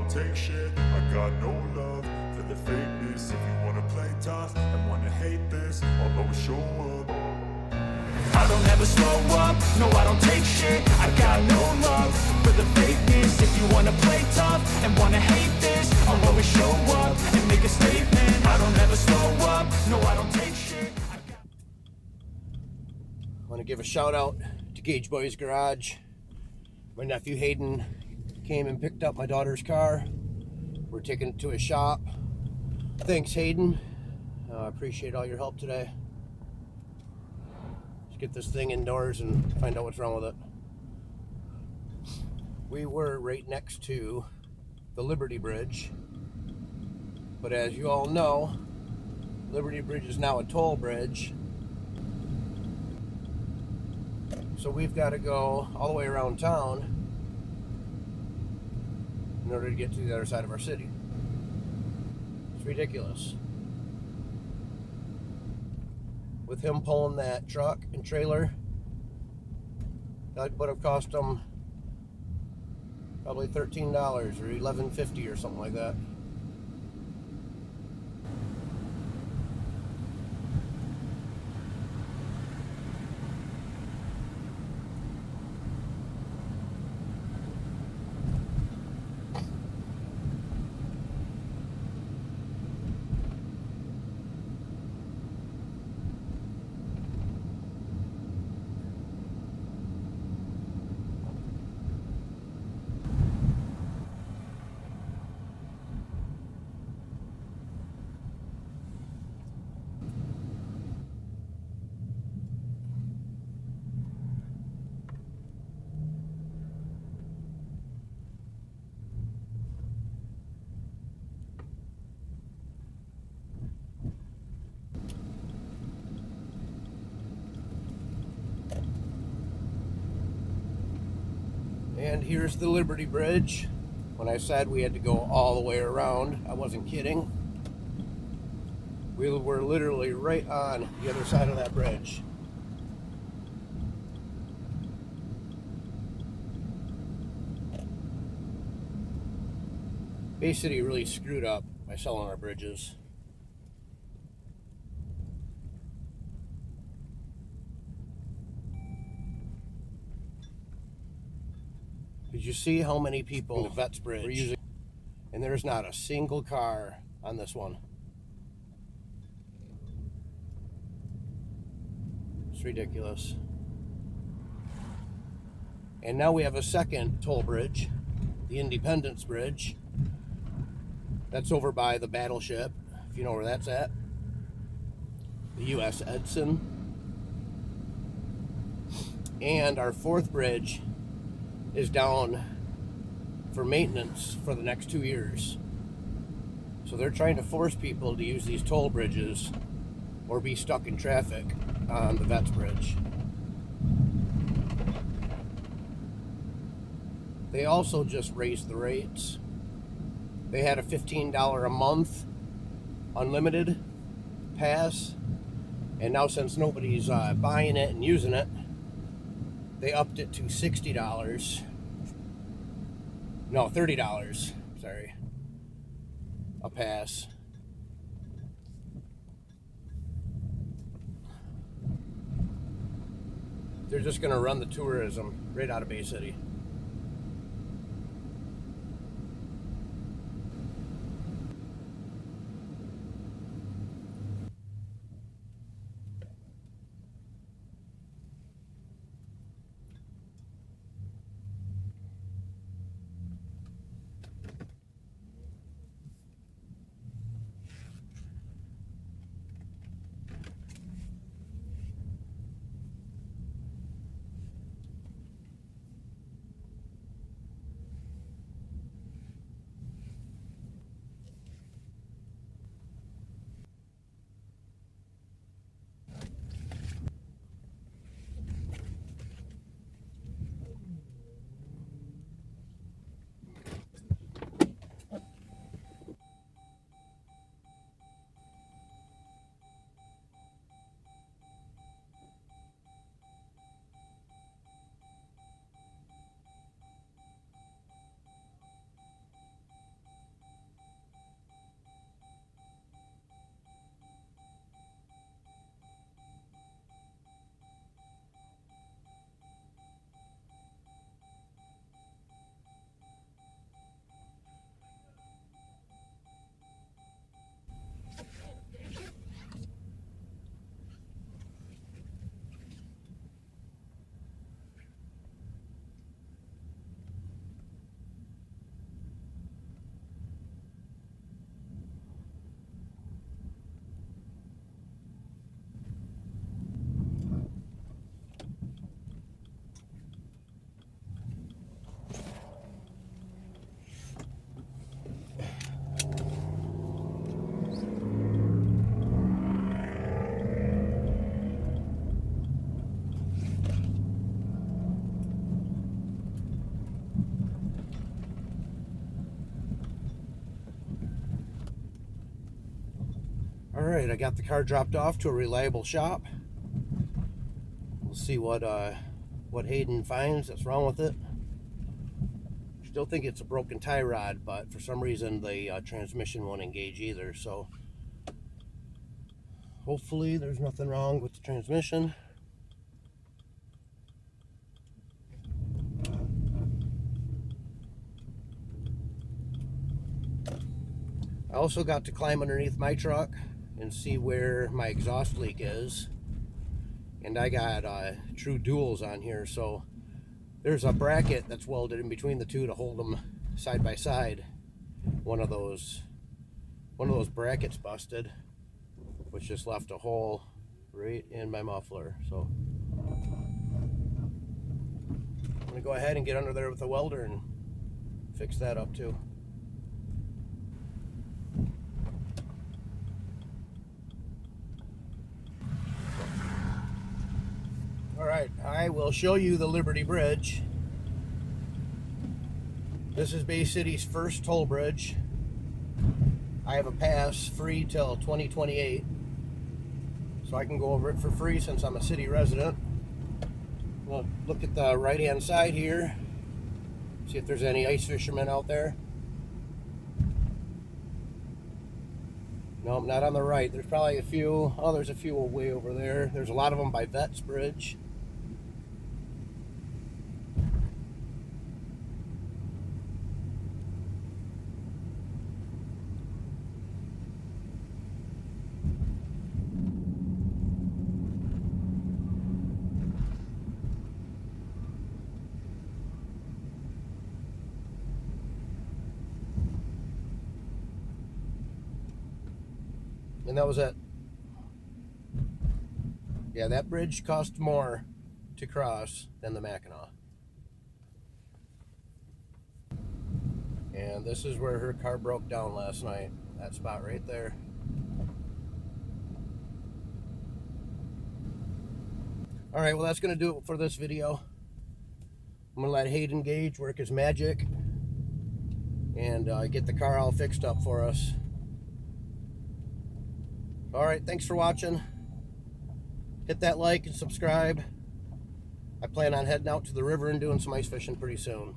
don't take shit. I got no love for the fakeness. If you wanna play tough and wanna hate this, I'll always show up. I don't ever slow up, no I don't take shit. I got no love for the fakeness. If you wanna play tough and wanna hate this, I'll always show up and make a statement. I don't ever slow up, no I don't take shit. I want to give a shout out to Gage Boys Garage. My nephew Hayden came and picked up my daughter's car. We're taking it to a shop. Thanks, Hayden. I appreciate all your help today. Let's get this thing indoors and find out what's wrong with it. We were right next to the Liberty Bridge, but as you all know, Liberty Bridge is now a toll bridge. So we've got to go all the way around town in order to get to the other side of our city. It's ridiculous. With him pulling that truck and trailer, that would have cost him probably $13 or $11.50 or something like that. And here's the Liberty Bridge. When I said we had to go all the way around, I wasn't kidding. We were literally right on the other side of that bridge. Bay City really screwed up by selling our bridges. Did you see how many people the Vets Bridge were using? And there's not a single car on this one. It's ridiculous. And now we have a second toll bridge, the Independence Bridge. That's over by the battleship, if you know where that's at. The U.S. Edson. And our fourth bridge is down for maintenance for the next 2 years. So they're trying to force people to use these toll bridges or be stuck in traffic on the Vets Bridge. They also just raised the rates. They had a $15 a month unlimited pass, and now since nobody's buying it and using it, they upped it to $60. No, $30, sorry, a pass. They're just going to run the tourism right out of Bay City. All right, I got the car dropped off to a reliable shop. We'll see what Hayden finds that's wrong with it. Still think it's a broken tie rod, but for some reason the transmission won't engage either. So hopefully there's nothing wrong with the transmission. I also got to climb underneath my truck and see where my exhaust leak is. And I got true duals on here, so there's a bracket that's welded in between the two to hold them side by side. One of those brackets busted, which just left a hole right in my muffler. So I'm gonna go ahead and get under there with a welder and fix that up too. All right, I will show you the Liberty Bridge. This is Bay City's first toll bridge. I have a pass free till 2028, so I can go over it for free since I'm a city resident. We'll look at the right-hand side here, see if there's any ice fishermen out there. Nope, not on the right. There's probably a few. Oh, there's a few way over there. There's a lot of them by Vets Bridge. And that was it. Yeah, that bridge cost more to cross than the Mackinac. And this is where her car broke down last night. That spot right there. All right, well, that's going to do it for this video. I'm going to let Hayden Gage work his magic and get the car all fixed up for us. All right, thanks for watching. Hit that like and subscribe. I plan on heading out to the river and doing some ice fishing pretty soon.